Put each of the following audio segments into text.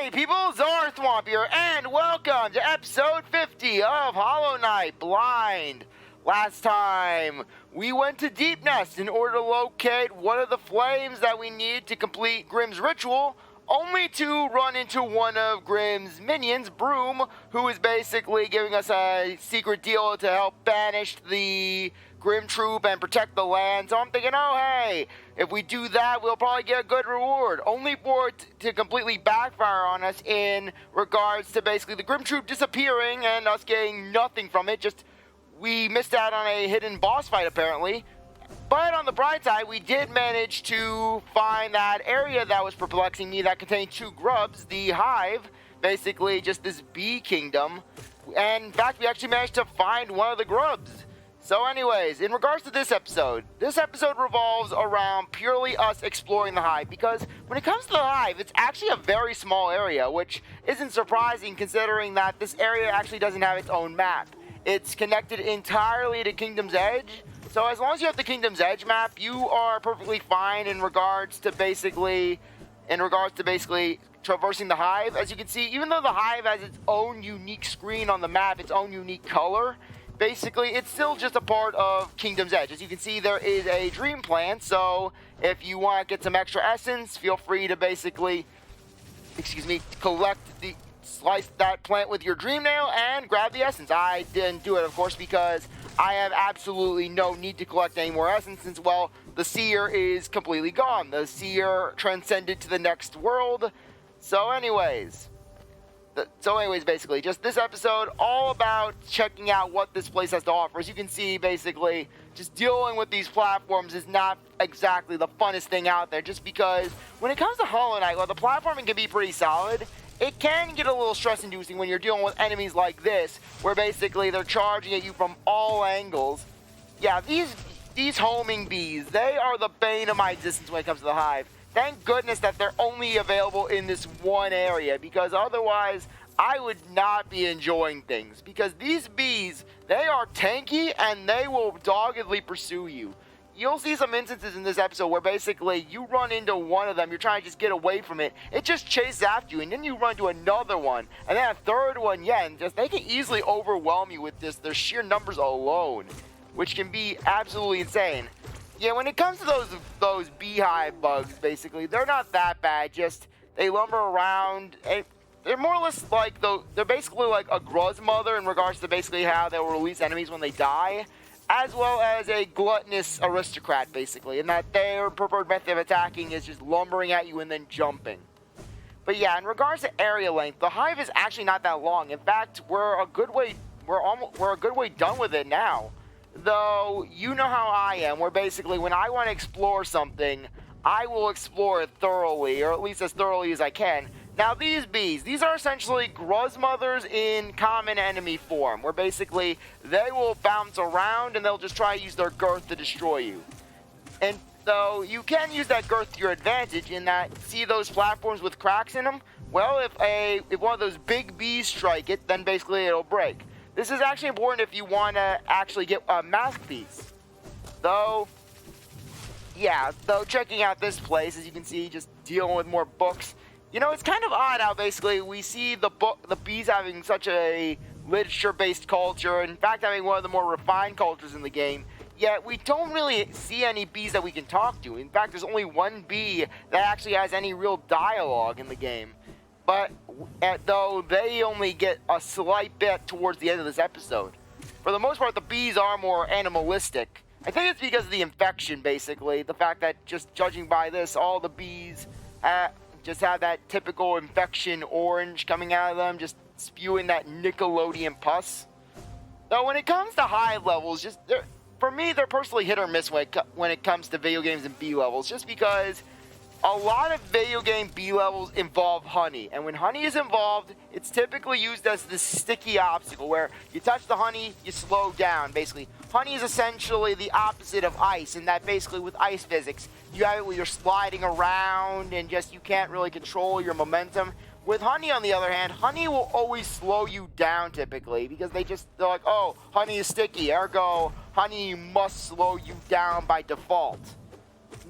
Hey people, CzarThwomp here, and welcome to episode 50 of Hollow Knight Blind. Last time, we went to Deep Nest in order to locate one of the flames that we need to complete Grimm's ritual, only to run into one of Grimm's minions, Broom, who is basically giving us a secret deal to help banish the Grimm troop and protect the land. So I'm thinking, oh hey, if we do that, we'll probably get a good reward. Only for it to completely backfire on us in regards to basically the Grimm troop disappearing and us getting nothing from it. Just, we missed out on a hidden boss fight apparently. But on the bright side, we did manage to find that area that was perplexing me that contained two grubs, the Hive, basically just this bee kingdom. And in fact, we actually managed to find one of the grubs. So anyways, in regards to this episode revolves around purely us exploring the Hive, because when it comes to the Hive, it's actually a very small area, which isn't surprising considering that this area actually doesn't have its own map. It's connected entirely to Kingdom's Edge, so as long as you have the Kingdom's Edge map, you are perfectly fine in regards to basically traversing the Hive. As you can see, even though the Hive has its own unique screen on the map, its own unique color, basically, it's still just a part of Kingdom's Edge. As you can see, there is a dream plant, so if you want to get some extra essence, feel free to basically, slice that plant with your dream nail and grab the essence. I didn't do it, of course, because I have absolutely no need to collect any more essence since, well, the seer is completely gone. The seer transcended to the next world. So anyways, basically, just this episode, all about checking out what this place has to offer. As you can see, basically, just dealing with these platforms is not exactly the funnest thing out there, just because when it comes to Hollow Knight, while the platforming can be pretty solid, it can get a little stress-inducing when you're dealing with enemies like this, where basically they're charging at you from all angles. Yeah, these homing bees, they are the bane of my existence when it comes to the Hive. Thank goodness that they're only available in this one area, because otherwise I would not be enjoying things. Because these bees, they are tanky and they will doggedly pursue you. You'll see some instances in this episode where basically you run into one of them, you're trying to just get away from it, it just chases after you, and then you run to another one, and then a third one, yeah, and just they can easily overwhelm you with this, their sheer numbers alone, which can be absolutely insane. Yeah, when it comes to those beehive bugs, basically, they're not that bad. Just they lumber around. They're more or less like they're basically like a grubs mother in regards to basically how they'll release enemies when they die, as well as a gluttonous aristocrat, basically, in that their preferred method of attacking is just lumbering at you and then jumping. But yeah, in regards to area length, the Hive is actually not that long. In fact, we're a good way done with it now. Though, you know how I am, where basically when I want to explore something, I will explore it thoroughly, or at least as thoroughly as I can. Now these bees, these are essentially grubs mothers in common enemy form, where basically they will bounce around and they'll just try to use their girth to destroy you. And though you can use that girth to your advantage in that, see those platforms with cracks in them? Well, if one of those big bees strike it, then basically it'll break. This is actually important if you want to actually get a masterpiece. Though checking out this place, as you can see, just dealing with more books. You know, it's kind of odd how basically we see the bees having such a literature-based culture, in fact having one of the more refined cultures in the game, yet we don't really see any bees that we can talk to. In fact, there's only one bee that actually has any real dialogue in the game. But though they only get a slight bit towards the end of this episode. For the most part, the bees are more animalistic. I think it's because of the infection, basically. The fact that, just judging by this, all the bees just have that typical infection orange coming out of them, just spewing that Nickelodeon pus. Though when it comes to Hive levels, for me, they're personally hit or miss when it comes to video games and bee levels, just because a lot of video game bee levels involve honey, and when honey is involved, it's typically used as this sticky obstacle where you touch the honey, you slow down, basically. Honey is essentially the opposite of ice, in that basically with ice physics, you have it where you're sliding around and just you can't really control your momentum. With honey, on the other hand, honey will always slow you down typically, because they're like, oh, honey is sticky, ergo, honey must slow you down by default.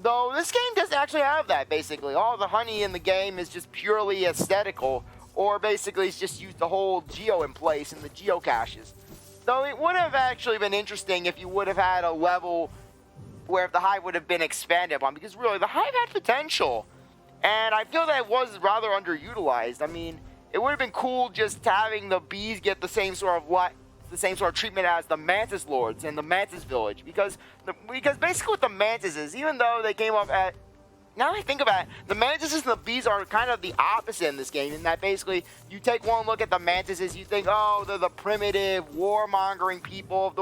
Though this game doesn't actually have that, basically. All the honey in the game is just purely aesthetical, or basically it's just used to hold geo in place in the geocaches. Though it would have actually been interesting if you would have had a level where the hive would have been expanded upon, because really, the hive had potential. And I feel that it was rather underutilized. I mean, it would have been cool just having the bees get the same sort of treatment as the Mantis Lords and the Mantis Village, because basically what the Mantises, even though they came up at, now that I think about it, the Mantises and the bees are kind of the opposite in this game, in that basically you take one look at the Mantises, you think, oh, they're the primitive, warmongering people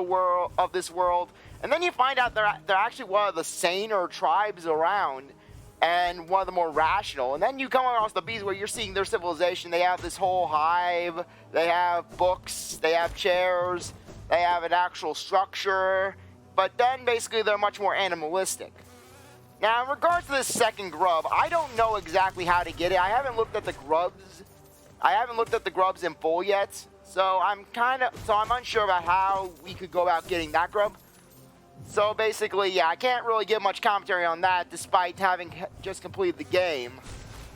of this world, and then you find out they're actually one of the saner tribes around, and one of the more rational. And then you come across the bees where you're seeing their civilization. They have this whole hive, they have books, they have chairs, they have an actual structure, but then basically they're much more animalistic. Now, in regards to this second grub, I don't know exactly how to get it. I haven't looked at the grubs. I haven't looked at the grubs in full yet, so I'm unsure about how we could go about getting that grub. So basically, yeah, I can't really give much commentary on that despite having just completed the game.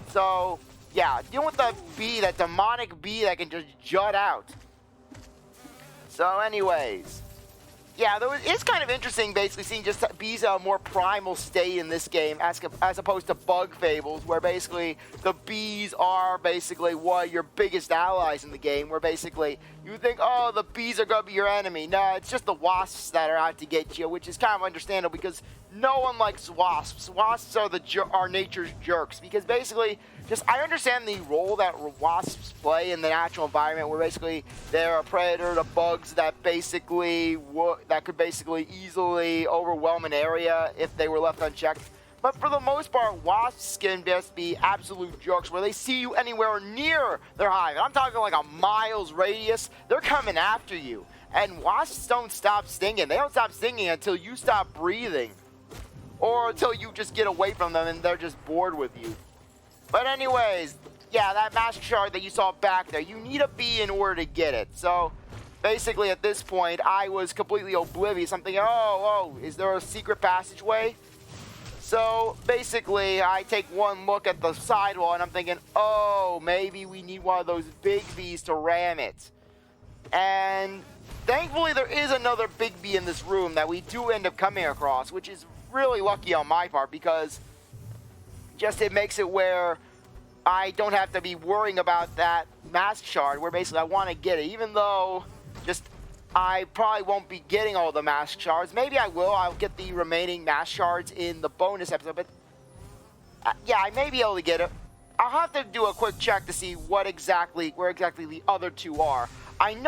So, yeah, dealing with the bee, that demonic bee that can just jut out. So anyways, yeah, it's kind of interesting basically seeing just bees a more primal state in this game as opposed to bug fables, where basically the bees are basically one of your biggest allies in the game, where basically you think, oh, the bees are going to be your enemy. No, it's just the wasps that are out to get you, which is kind of understandable because no one likes wasps. Wasps are nature's jerks, because basically, I understand the role that wasps play in the natural environment, where basically they're a predator to bugs that could basically easily overwhelm an area if they were left unchecked. But for the most part, wasps can just be absolute jerks, where they see you anywhere near their hive. And I'm talking like a mile's radius. They're coming after you. And wasps don't stop stinging. They don't stop stinging until you stop breathing, or until you just get away from them and they're just bored with you. But anyways, yeah, that master shard that you saw back there, you need a bee in order to get it. So basically at this point, I was completely oblivious. I'm thinking, oh, is there a secret passageway? So basically, I take one look at the sidewall and I'm thinking, oh, maybe we need one of those big bees to ram it. And thankfully, there is another big bee in this room that we do end up coming across, which is really lucky on my part, because it makes it where I don't have to be worrying about that mask shard, where basically I want to get it, even though I probably won't be getting all the mask shards. Maybe I will. I'll get the remaining mask shards in the bonus episode, but yeah, I may be able to get it. I'll have to do a quick check to see where exactly the other two are. I'm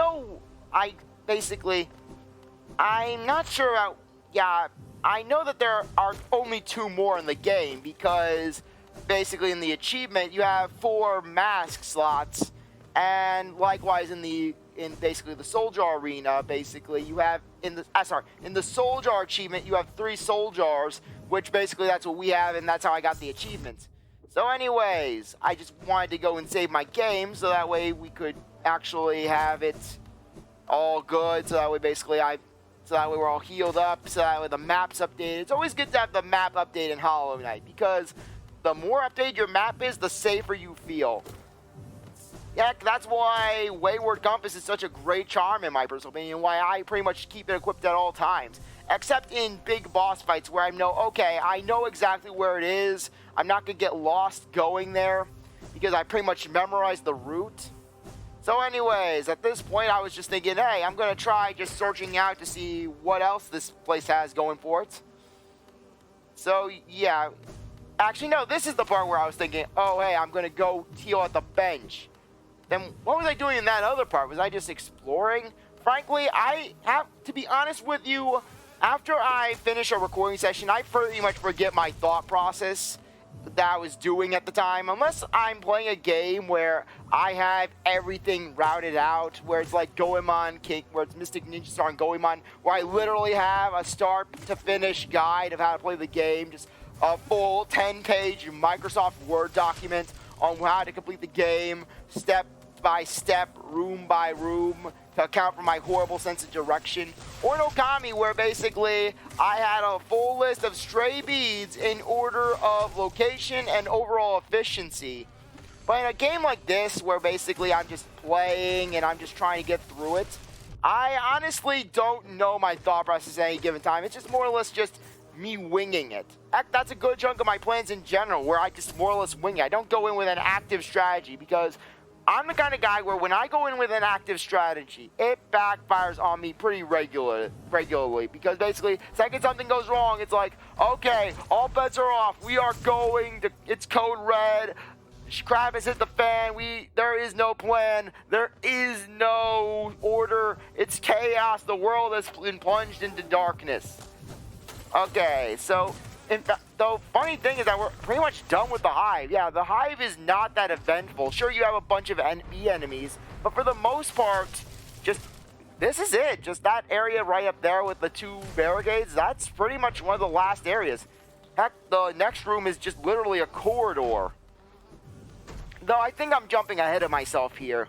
not sure about, yeah, I know that there are only 2 more in the game, because basically in the achievement you have 4 mask slots, and likewise in basically the soul jar arena, basically you have in the soul jar achievement you have 3 soul jars, which basically that's what we have, and that's how I got the achievement. So anyways, I just wanted to go and save my game so that way we could actually have it all good, so that way basically we're all healed up, so that way the map's updated. It's always good to have the map updated in Hollow Knight, because the more updated your map is, the safer you feel. Yeah, that's why Wayward Compass is such a great charm in my personal opinion, why I pretty much keep it equipped at all times. Except in big boss fights where I know exactly where it is. I'm not going to get lost going there, because I pretty much memorized the route. So anyways, at this point I was just thinking, hey, I'm going to try just searching out to see what else this place has going for it. So yeah, actually no, this is the part where I was thinking, oh hey, I'm going to go heal at the bench. Then what was I doing in that other part? Was I just exploring? Frankly, I have to be honest with you, after I finish a recording session, I pretty much forget my thought process that I was doing at the time, unless I'm playing a game where I have everything routed out, where it's like Goemon King, where it's Mystic Ninja Star and Goemon, where I literally have a start to finish guide of how to play the game, just a full 10-page Microsoft Word document on how to complete the game, step by step, room by room, to account for my horrible sense of direction. Or an Okami, where basically I had a full list of stray beads in order of location and overall efficiency. But in a game like this, where basically I'm just playing and I'm just trying to get through it, I honestly don't know my thought process at any given time. It's just more or less just me winging it. Heck, that's a good chunk of my plans in general, where I just more or less wing it. I don't go in with an active strategy, because I'm the kind of guy where when I go in with an active strategy, it backfires on me pretty regularly. Because basically, the second something goes wrong, it's like, okay, all bets are off. We are going to, it's code red. Crap has hit the fan. There is no plan. There is no order. It's chaos. The world has been plunged into darkness. Okay, so the funny thing is that we're pretty much done with the Hive. Yeah, the Hive is not that eventful. Sure, you have a bunch of enemies, but for the most part, just this is it. Just that area right up there with the 2 barricades, that's pretty much one of the last areas. Heck, the next room is just literally a corridor. Though I think I'm jumping ahead of myself here.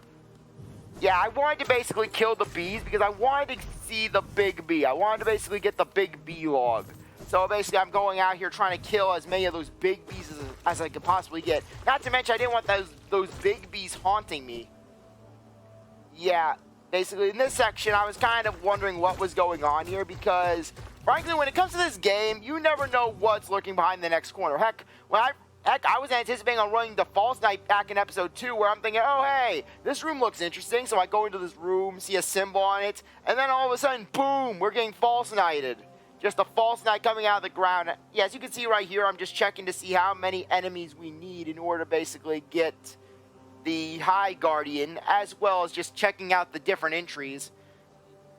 Yeah, I wanted to basically kill the bees because I wanted to see the big bee. I wanted to basically get the big bee log. So basically, I'm going out here trying to kill as many of those big bees as I could possibly get. Not to mention, I didn't want those big bees haunting me. Yeah, basically, in this section, I was kind of wondering what was going on here because, frankly, when it comes to this game, you never know what's lurking behind the next corner. Heck, I was anticipating on running the False Knight back in episode 2, where I'm thinking, oh, hey, this room looks interesting. So I go into this room, see a symbol on it, and then all of a sudden, boom, we're getting False Knighted. Just a False Knight coming out of the ground. Yeah, as you can see right here, I'm just checking to see how many enemies we need in order to basically get the High Guardian, as well as just checking out the different entries.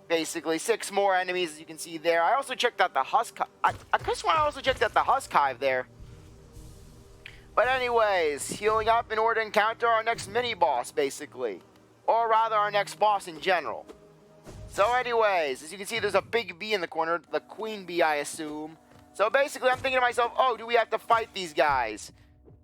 Basically, 6 more enemies, as you can see there. I also checked out the Husk. I just want to also check out the Husk Hive there. But anyways, healing up in order to encounter our next mini-boss, basically. Or rather, our next boss in general. So anyways, as you can see, there's a big bee in the corner. The queen bee, I assume. So basically, I'm thinking to myself, oh, do we have to fight these guys?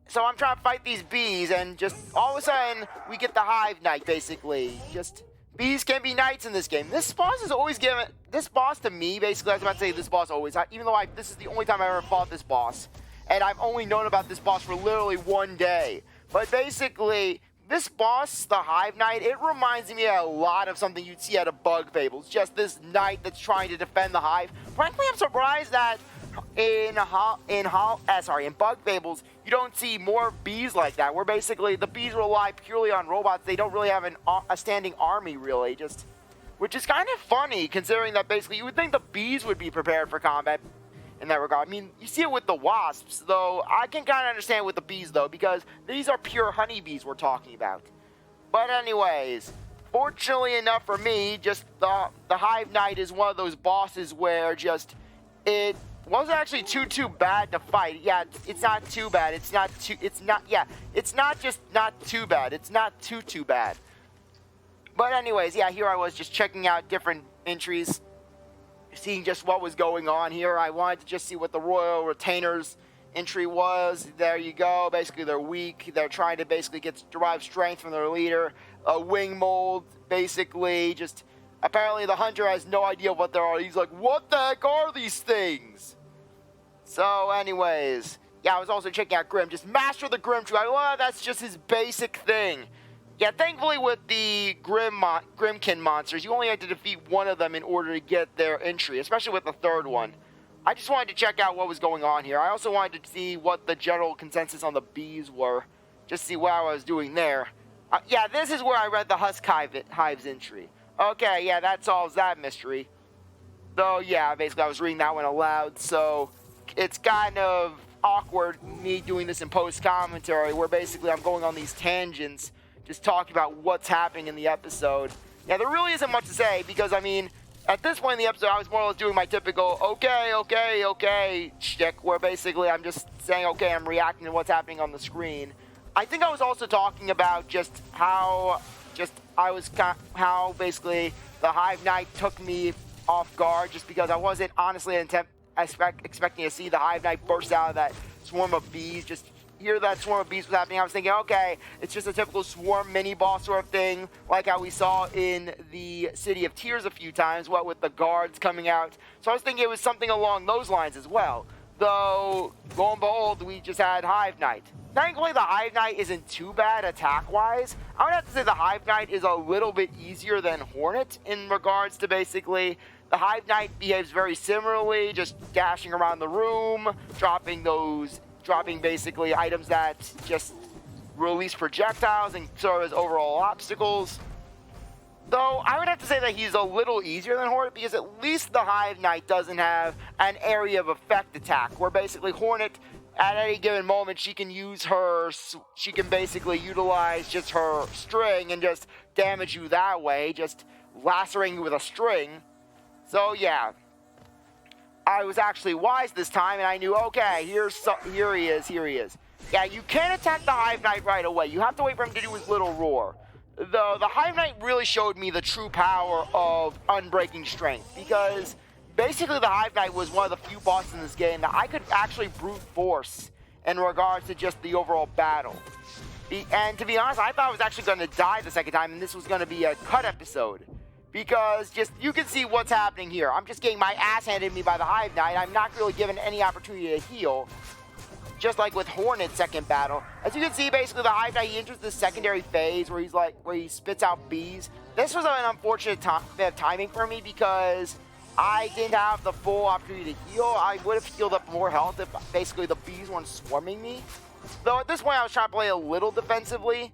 So I'm trying to fight these bees, and just all of a sudden, we get the Hive Knight, basically. Just, bees can be knights in this game. This boss is always given, this boss to me, basically, I was about to say this boss always, even though this is the only time I ever fought this boss. And I've only known about this boss for literally 1 day. But basically, this boss, the Hive Knight, it reminds me a lot of something you'd see out of Bug Fables. Just this knight that's trying to defend the Hive. Frankly, I'm surprised that in Bug Fables, you don't see more bees like that. Where basically the bees rely purely on robots. They don't really have a standing army, really. Just, which is kind of funny, considering that basically you would think the bees would be prepared for combat. In that regard, I mean, you see it with the wasps, though. I can kind of understand with the bees, though, because these are pure honeybees we're talking about. But anyways, fortunately enough for me, just the Hive Knight is one of those bosses where just it wasn't actually too bad to fight. Yeah, it's not too bad. It's not just not too bad. It's not too bad. But anyways, yeah, here I was just checking out different entries, seeing just what was going on here. I wanted to just see what the Royal Retainers entry was. There you go. Basically, they're weak. They're trying to basically derive strength from their leader. A wing mold, basically. Just apparently the hunter has no idea what they are. He's like, what the heck are these things? So anyways, yeah, I was also checking out Grim. Just master the Grim Tree. Well, that's just his basic thing. Yeah, thankfully with the Grimkin monsters, you only had to defeat one of them in order to get their entry, especially with the third one. I just wanted to check out what was going on here. I also wanted to see what the general consensus on the bees were, just see what I was doing there. Yeah, this is where I read the Husk Hive's entry. Okay, yeah, that solves that mystery. Though, yeah, basically I was reading that one aloud, so it's kind of awkward me doing this in post-commentary, where basically I'm going on these tangents, just talking about what's happening in the episode. Yeah, there really isn't much to say, because, I mean, at this point in the episode, I was more or less doing my typical, okay, shtick, where basically I'm just saying, okay, I'm reacting to what's happening on the screen. I think I was also talking about just how basically the Hive Knight took me off guard, just because I wasn't honestly expecting to see the Hive Knight burst out of that swarm of bees, just hear that swarm of beasts was happening, I was thinking, okay, it's just a typical swarm mini-boss sort of thing, like how we saw in the City of Tears a few times, what with the guards coming out. So I was thinking it was something along those lines as well. Though, lo and behold, we just had Hive Knight. Thankfully, the Hive Knight isn't too bad attack-wise. I would have to say the Hive Knight is a little bit easier than Hornet in regards to basically the Hive Knight behaves very similarly, just dashing around the room, dropping basically items that just release projectiles and serve as overall obstacles. Though I would have to say that he's a little easier than Hornet because at least the Hive Knight doesn't have an area of effect attack where basically Hornet, at any given moment, she can basically utilize just her string and just damage you that way, just lacerating you with a string. So yeah, I was actually wise this time, and I knew, okay, here he is. Yeah, you can't attack the Hive Knight right away. You have to wait for him to do his little roar. Though the Hive Knight really showed me the true power of unbreaking strength, because basically the Hive Knight was one of the few bosses in this game that I could actually brute force in regards to just the overall battle. And to be honest, I thought I was actually going to die the second time, and this was going to be a cut episode. Because just, you can see what's happening here. I'm just getting my ass handed to me by the Hive Knight. I'm not really given any opportunity to heal. Just like with Hornet's second battle. As you can see, basically the Hive Knight, he enters the secondary phase where he spits out bees. This was an unfortunate bit of timing for me because I didn't have the full opportunity to heal. I would have healed up more health if basically the bees weren't swarming me. Though at this point I was trying to play a little defensively.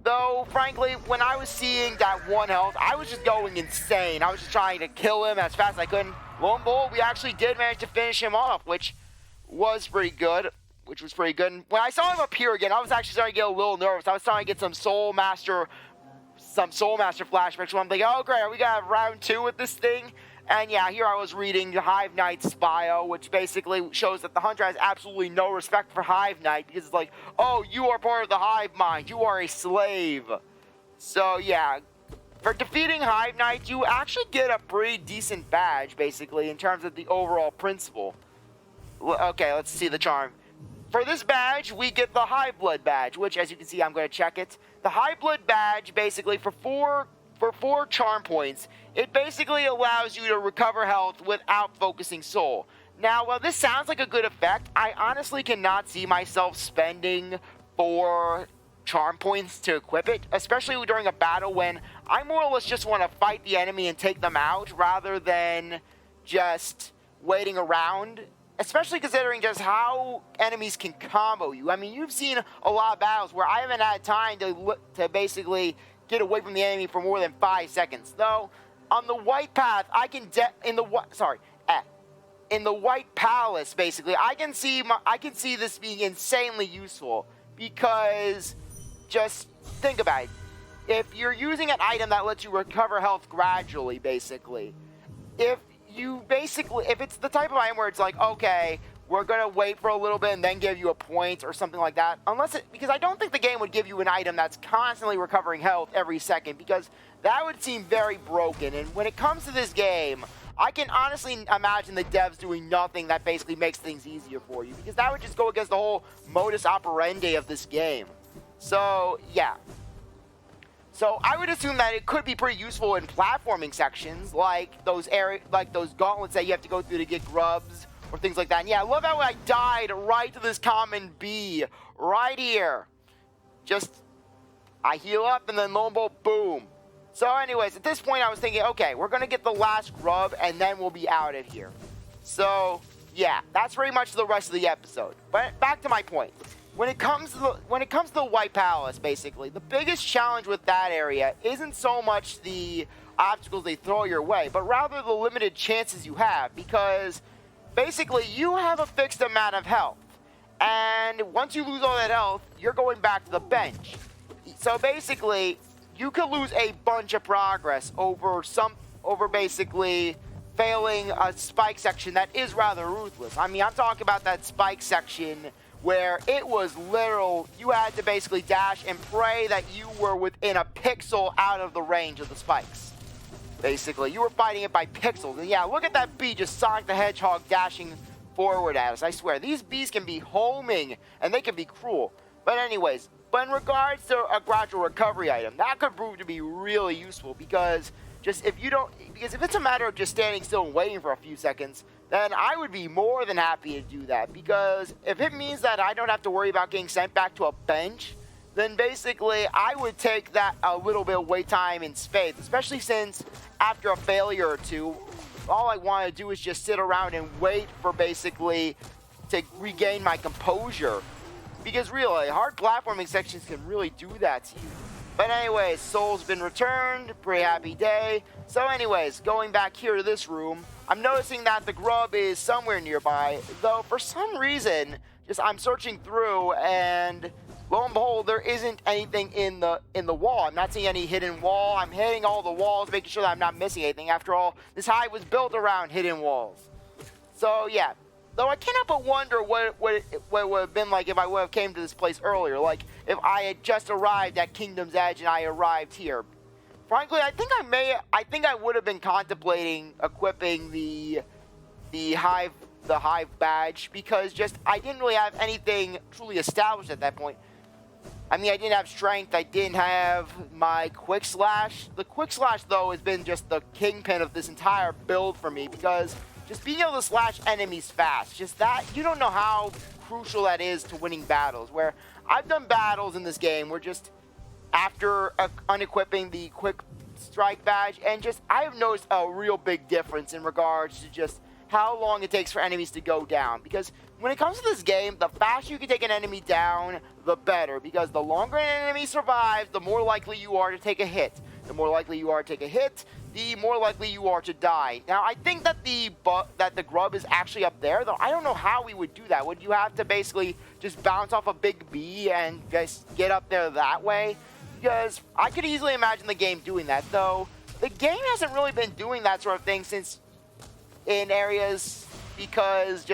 Though, frankly, when I was seeing that 1 health, I was just going insane. I was just trying to kill him as fast as I could. Lo and behold, we actually did manage to finish him off, which was pretty good. And when I saw him appear again, I was actually starting to get a little nervous. I was starting to get some Soul Master flashbacks. So I'm thinking, oh great, are we gonna have round 2 with this thing? And yeah, here I was reading the Hive Knight's bio, which basically shows that the Hunter has absolutely no respect for Hive Knight because it's like, oh, you are part of the Hive Mind, you are a slave. So yeah, for defeating Hive Knight, you actually get a pretty decent badge, basically, in terms of the overall principle. Okay, let's see the charm. For this badge, we get the Hiveblood badge, which, as you can see, I'm going to check it. The Hiveblood badge, basically, for four charm points, it basically allows you to recover health without focusing soul. Now, while this sounds like a good effect, I honestly cannot see myself spending 4 charm points to equip it, especially during a battle when I more or less just want to fight the enemy and take them out rather than just waiting around. Especially considering just how enemies can combo you. I mean, you've seen a lot of battles where I haven't had time to basically get away from the enemy for more than 5 seconds. Though, on the White Path, in the White Palace, basically, I can see this being insanely useful because just think about it. If you're using an item that lets you recover health gradually, basically, if it's the type of item where it's like, okay, we're going to wait for a little bit and then give you a point or something like that, because I don't think the game would give you an item that's constantly recovering health every second, because that would seem very broken. And when it comes to this game, I can honestly imagine the devs doing nothing that basically makes things easier for you, because that would just go against the whole modus operandi of this game. So, yeah. So I would assume that it could be pretty useful in platforming sections, like those gauntlets that you have to go through to get grubs or things like that. And yeah, I love how I died right to this common bee right here. I heal up and then lo and behold, boom. So anyways, at this point I was thinking, okay, we're gonna get the last grub and then we'll be out of here. So yeah, that's pretty much the rest of the episode. But back to my point. When it comes to the White Palace, basically, the biggest challenge with that area isn't so much the obstacles they throw your way, but rather the limited chances you have, because basically you have a fixed amount of health, and once you lose all that health, you're going back to the bench. So basically, you could lose a bunch of progress over basically failing a spike section that is rather ruthless. I mean, I'm talking about that spike section where it was literal, you had to basically dash and pray that you were within a pixel out of the range of the spikes. Basically, you were fighting it by pixels. And yeah, look at that bee, just Sonic the Hedgehog dashing forward at us. I swear, these bees can be homing, and they can be cruel. But anyways, but in regards to a gradual recovery item, that could prove to be really useful because if it's a matter of just standing still and waiting for a few seconds, then I would be more than happy to do that, because if it means that I don't have to worry about getting sent back to a bench, then basically I would take that a little bit of wait time in spades, especially since after a failure or two, all I want to do is just sit around and wait for basically to regain my composure. Because really, hard platforming sections can really do that to you. But anyways, soul's been returned, pretty happy day. So anyways, going back here to this room, I'm noticing that the grub is somewhere nearby, though for some reason, I'm searching through and lo and behold, there isn't anything in the wall. I'm not seeing any hidden wall. I'm hitting all the walls, making sure that I'm not missing anything. After all, this hive was built around hidden walls. So yeah, though I cannot but wonder what it would have been like if I would have came to this place earlier. Like if I had just arrived at Kingdom's Edge and I arrived here. Frankly, I think I would have been contemplating equipping the hive badge, because I didn't really have anything truly established at that point. I mean, I didn't have strength, I didn't have my quick slash. The quick slash, though, has been just the kingpin of this entire build for me, because just being able to slash enemies fast, just that, you don't know how crucial that is to winning battles. Where I've done battles in this game where just after unequipping the quick strike badge, and I have noticed a real big difference in regards to just how long it takes for enemies to go down. Because when it comes to this game, the faster you can take an enemy down, the better. Because the longer an enemy survives, the more likely you are to take a hit. The more likely you are to take a hit, the more likely you are to die. Now, I think that the grub is actually up there, though I don't know how we would do that. Would you have to basically just bounce off a big bee and just get up there that way? Because I could easily imagine the game doing that, though the game hasn't really been doing that sort of thing since in areas, because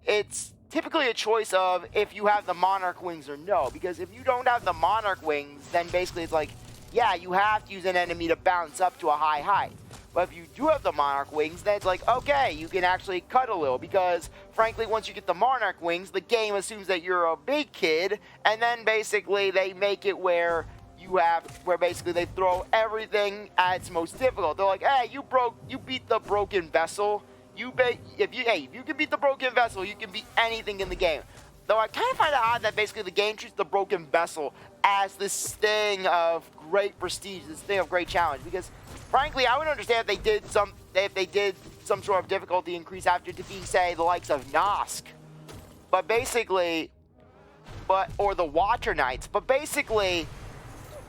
it's typically a choice of if you have the monarch wings or no. Because if you don't have the monarch wings, then basically it's like, yeah, you have to use an enemy to bounce up to a high height. But if you do have the monarch wings, then it's like, okay, you can actually cut a little, because frankly, once you get the monarch wings, the game assumes that you're a big kid, and then basically they make it where basically they throw everything at its most difficult. They're like, hey, you beat the broken vessel. If you can beat the broken vessel, you can beat anything in the game. Though I kind of find it odd that basically the game treats the broken vessel as this thing of great prestige, this thing of great challenge. Because frankly, I would understand if they did some sort of difficulty increase after defeating, say, the likes of Nosk, or the Watcher Knights.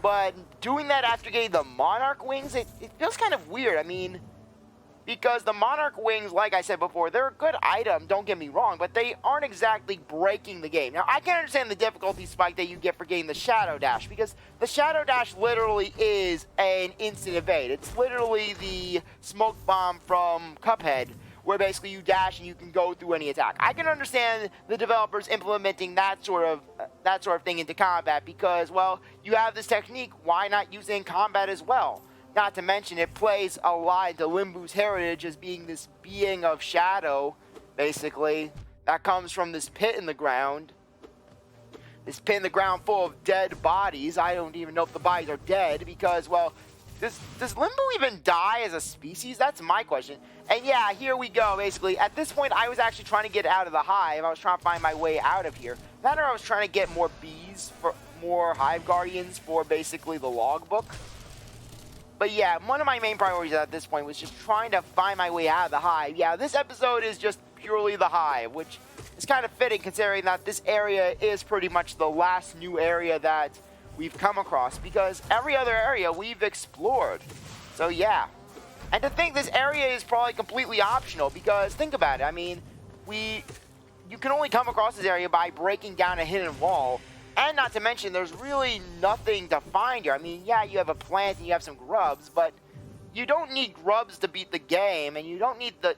But doing that after getting the Monarch Wings, it feels kind of weird. I mean, because the Monarch Wings, like I said before, they're a good item, don't get me wrong, but they aren't exactly breaking the game. Now, I can understand the difficulty spike that you get for getting the Shadow Dash, because the Shadow Dash literally is an instant evade. It's literally the smoke bomb from Cuphead, where basically you dash and you can go through any attack. I can understand the developers implementing that sort of thing into combat, because, well, you have this technique, why not use it in combat as well? Not to mention, it plays a lot into Limbu's heritage as being this being of shadow, basically, that comes from this pit in the ground. This pit in the ground full of dead bodies. I don't even know if the bodies are dead, because, well, does Limbu even die as a species? That's my question. And yeah, here we go, basically. At this point, I was actually trying to get out of the hive. I was trying to find my way out of here. That, or I was trying to get more bees, for more hive guardians for basically the logbook. But yeah, one of my main priorities at this point was just trying to find my way out of the hive. Yeah, this episode is just purely the hive, which is kind of fitting considering that this area is pretty much the last new area that we've come across, because every other area we've explored. So yeah. And to think this area is probably completely optional, because think about it, I mean, you can only come across this area by breaking down a hidden wall, and not to mention there's really nothing to find here. I mean, yeah, you have a plant and you have some grubs, but you don't need grubs to beat the game, and you don't need the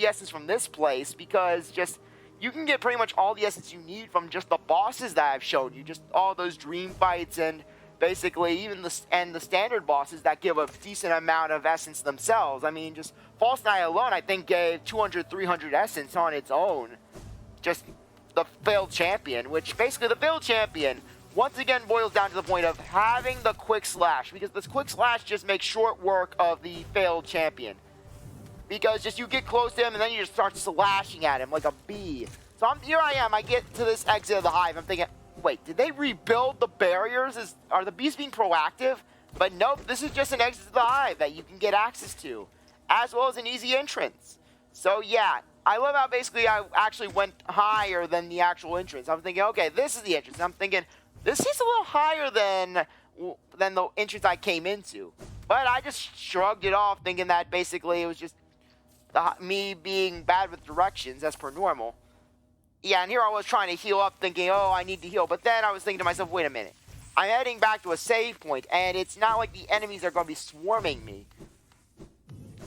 essence from this place, because you can get pretty much all the essence you need from just the bosses that I've shown you, just all those dream fights and basically even the standard bosses that give a decent amount of essence themselves. I mean, just False Knight alone, I think, gave 200, 300 essence on its own. Just the failed champion, which basically the failed champion once again boils down to the point of having the quick slash, because this quick slash just makes short work of the failed champion. Because just you get close to him and then you just start slashing at him like a bee. So here I am, I get to this exit of the hive, I'm thinking, wait, did they rebuild the barriers? Are the bees being proactive? But nope, this is just an exit to the hive that you can get access to, as well as an easy entrance. So yeah, I love how basically I actually went higher than the actual entrance. I'm thinking, okay, this is the entrance. I'm thinking, this is a little higher than the entrance I came into. But I just shrugged it off, thinking that basically it was just me being bad with directions, as per normal. Yeah, and here I was trying to heal up, thinking, oh, I need to heal. But then I was thinking to myself, wait a minute. I'm heading back to a save point, and it's not like the enemies are going to be swarming me.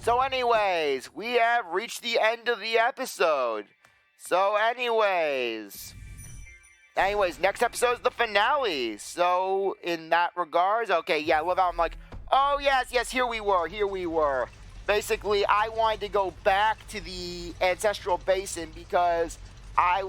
So anyways, we have reached the end of the episode. So anyways, next episode is the finale. So in that regards, okay, yeah, I love how I'm like, oh yes, here we were. Basically, I wanted to go back to the Ancestral Basin because I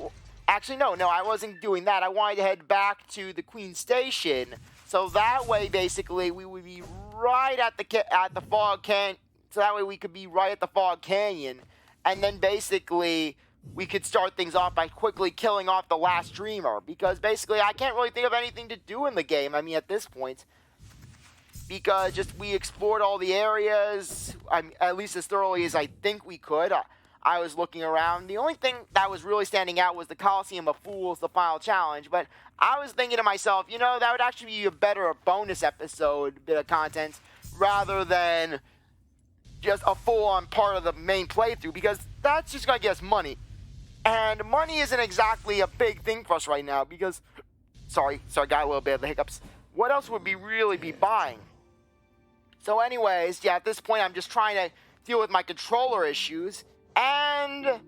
wasn't doing that. I wanted to head back to the Queen Station, so that way, basically, we would be right at the Fog Canyon. So that way, we could be right at the Fog Canyon, and then basically, we could start things off by quickly killing off the last Dreamer. Because basically, I can't really think of anything to do in the game. I mean, at this point, because just we explored all the areas, at least as thoroughly as I think we could. I was looking around. The only thing that was really standing out was the Coliseum of Fools, the final challenge. But I was thinking to myself, you know, that would actually be a better bonus episode, bit of content, rather than just a full-on part of the main playthrough, because that's just going to get us money. And money isn't exactly a big thing for us right now, because, sorry, got a little bit of the hiccups. What else would we really be buying? So anyways, yeah, at this point, I'm just trying to deal with my controller issues, and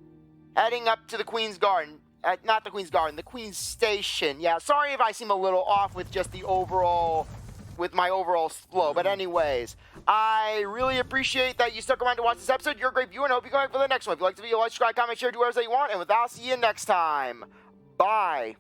heading up to the Queen's Garden. Not the Queen's Garden, the Queen's Station. Yeah, sorry if I seem a little off with just the overall, with my overall flow. But anyways, I really appreciate that you stuck around to watch this episode. You're a great viewer, and I hope you're going for the next one. If you like the video, like, subscribe, comment, share, do whatever you want. And with that, I'll see you next time. Bye.